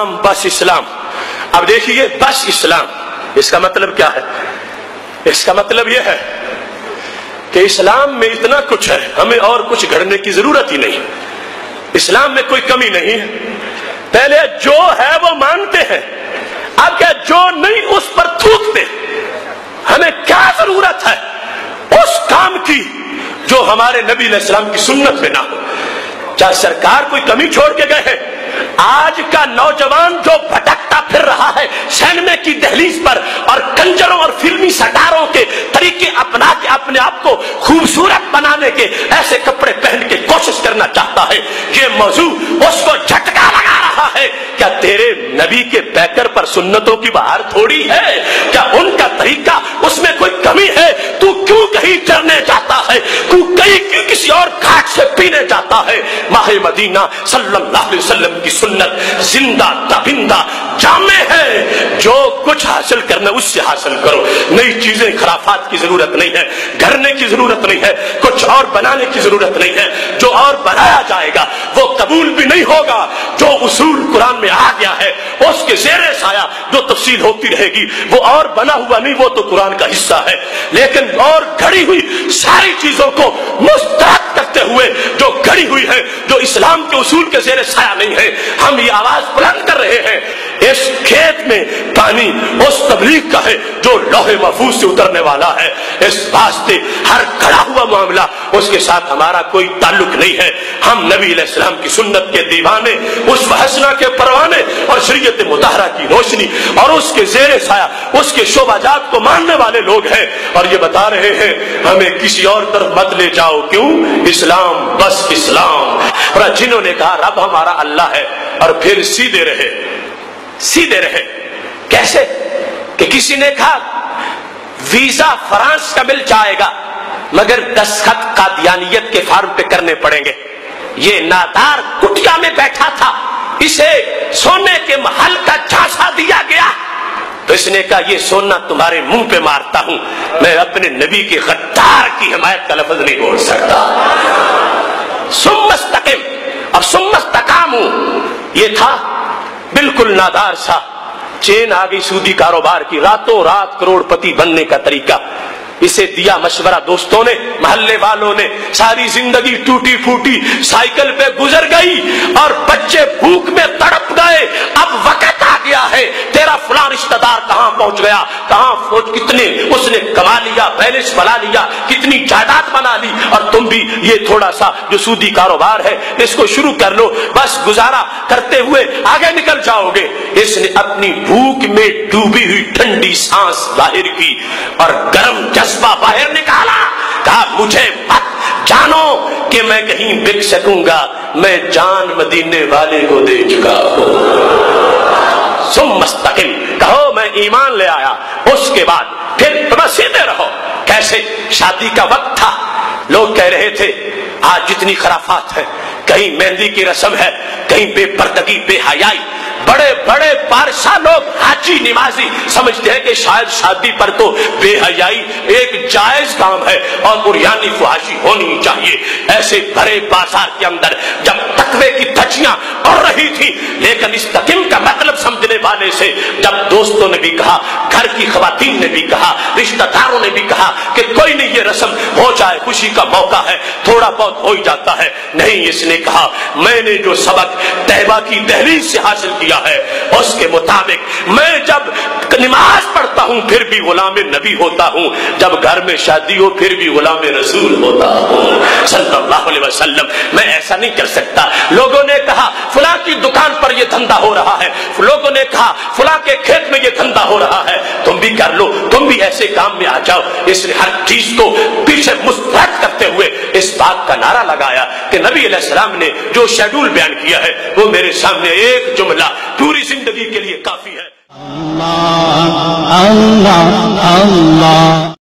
اسلام بس اسلام. اب دیکھیے بس اسلام اس کا مطلب کیا ہے؟ اس کا مطلب یہ ہے کہ اسلام میں اتنا کچھ ہے ہمیں اور کچھ گھڑنے کی ضرورت ہی نہیں. اسلام میں کوئی کمی نہیں ہے. پہلے جو ہے وہ مانتے ہیں, اب کیا جو نہیں اس پر تھوکتے. ہمیں کیا ضرورت ہے اس کام کی جو ہمارے نبی علیہ السلام کی سنت میں نہ ہو. کیا سرکار کوئی کمی چھوڑ کے گئے ہیں؟ آج کا نوجوان جو بھٹکتا پھر رہا ہے سینمے کی دہلیز پر اور کنجروں اور فلمی سٹاروں کے طریقے اپنا کے اپنے آپ کو خوبصورت بنانے کے ایسے کپڑے پہن کے کوشش کرنا چاہتا ہے, یہ موضوع اس کو جھٹکا لگا رہا ہے. کیا تیرے نبی کے پیکر پر سنتوں کی بہار تھوڑی ہے؟ کیا ان کا طریقہ اس میں کوئی کمی ہے؟ تو کیوں کہیں چرنے جاتا ہے؟ تو کہیں کیوں کسی اور گھاٹ سے پینے جاتا ہے؟ ماہ مدینہ صلی اللہ علیہ وسلم کی سنت زندہ تابندہ جامع ہے. جو کچھ حاصل کرنا اس سے حاصل کرو. نئی چیزیں خرافات کی ضرورت نہیں ہے, گھرنے کی ضرورت نہیں ہے, کچھ اور بنانے کی ضرورت نہیں ہے. جو اور بنایا جائے گا وہ قبول بھی نہیں ہوگا. جو اصول قرآن میں آ گیا ہے اس کے زیر سایہ جو تفصیل ہوتی رہے گی وہ اور بنا ہوا نہیں, وہ تو قرآن کا حصہ ہے. لیکن اور گھڑی ہوئی ساری چیزوں کو مسترد کرتے ہوئے جو گھڑی ہوئی ہے جو اسلام کے اصول کے زیر سایہ نہیں ہے, ہم یہ آواز بلند کر رہے ہیں. اس کھیت میں پانی اس تبلیغ کا ہے جو لوح محفوظ سے اترنے والا ہے. اس واسطے ہر کھڑا ہوا معاملہ اس کے ساتھ ہمارا کوئی تعلق نہیں ہے. ہم نبی علیہ السلام کی سنت کے دیوانے, اس حسنہ کے پروانے اور شریعت مطہرہ کی روشنی اور اس کے زیر سایہ اس کے شعبہ جات کو ماننے والے لوگ ہیں. اور یہ بتا رہے ہیں ہمیں کسی اور طرف مت لے جاؤ. کیوں؟ اسلام بس اسلام. اور جنہوں نے کہا رب ہمارا اللہ ہے اور پھر سیدھے رہے. کیسے؟ کہ کسی نے کہا ویزا فرانس کا مل جائے گا مگر دستخط قادیانیت کے فارم پہ کرنے پڑیں گے. یہ نادار کٹیا میں بیٹھا تھا, اسے سونے کے محل کا جھانسا دیا گیا تو اس نے کہا یہ سونا تمہارے منہ پہ مارتا ہوں, میں اپنے نبی کے غدار کی حمایت کا لفظ نہیں بول سکتا. ثم استقم اور ثم استقاموا, یہ تھا بالکل نادار سا. چین آ گئی سودی کاروبار کی, راتوں رات کروڑ پتی بننے کا طریقہ. اسے دیا مشورہ دوستوں نے, محلے والوں نے. ساری زندگی ٹوٹی پھوٹی سائیکل پہ گزر گئی اور بچے بھوک میں تڑپ گئے. اب وقت آ گیا ہے, تیرا فلاں رشتہ دار کہاں پہنچ گیا, کہاں کتنے اس نے کما لیا, بیلنس بنا لیا, کتنی جائیداد بنا لی, اور تم بھی یہ تھوڑا سا جو سودی کاروبار ہے اس کو شروع کر لو, بس گزارا کرتے ہوئے آگے نکل جاؤ گے. اس نے اپنی بھوک میں ڈوبی ہوئی ٹھنڈی سانس باہر کی اور گرم جذبہ باہر نکالا. کہا مجھے مت جانو کہ میں کہیں بک سکوں گا, میں جان مدینے والے کو دے چکا ہوں. ثم مستقم, کہو میں ایمان لے آیا. اس کے بعد پھر تم سیدھے رہو. کیسے؟ شادی کا وقت تھا, لوگ کہہ رہے تھے آج جتنی خرافات ہے, کہیں مہندی کی رسم ہے, کہیں بے پردگی بے حیائی. بڑے بڑے بادشاہ لوگ حاجی نمازی سمجھتے ہیں کہ شاید شادی پر تو بے حیائی ایک جائز کام ہے اور عریانی فحاشی ہونی چاہیے. ایسے بڑے بازار کے اندر جب تقوی کی دھجیاں اڑ رہی تھی, لیکن استقم کا مطلب سمجھنے والے سے جب دوستوں نے بھی کہا, گھر کی خواتین نے بھی کہا, رشتہ داروں نے بھی کہا کہ کوئی نہیں یہ رسم ہو جائے, خوشی کا موقع ہے, تھوڑا بہت ہو ہی جاتا ہے. نہیں, اس نے کہا میں نے جو سبق طیبہ کی دہلیز سے حاصل کیا ہے اس کے مطابق میں جب نماز پڑھتا ہوں پھر بھی غلام نبی ہوتا ہوں, جب گھر میں شادی ہو پھر بھی غلام رسول ہوتا ہوں صلی اللہ علیہ وسلم. میں ایسا نہیں کر سکتا. لوگوں نے کہا فلاں کی دکان پر یہ دھندا ہو رہا ہے, لوگوں نے کہا فلاں کے کھیت میں یہ دھندا ہو رہا ہے, تم بھی کر لو, تم بھی ایسے کام میں آ جاؤ. اس نے ہر چیز کو پیچھے مسترد کرتے ہوئے اس بات کا نعرہ لگایا کہ نبی علیہ السلام نے جو شیڈول بیان کیا ہے وہ میرے سامنے ایک جملہ پوری زندگی کے لیے کافی ہے. اللہ اللہ اللہ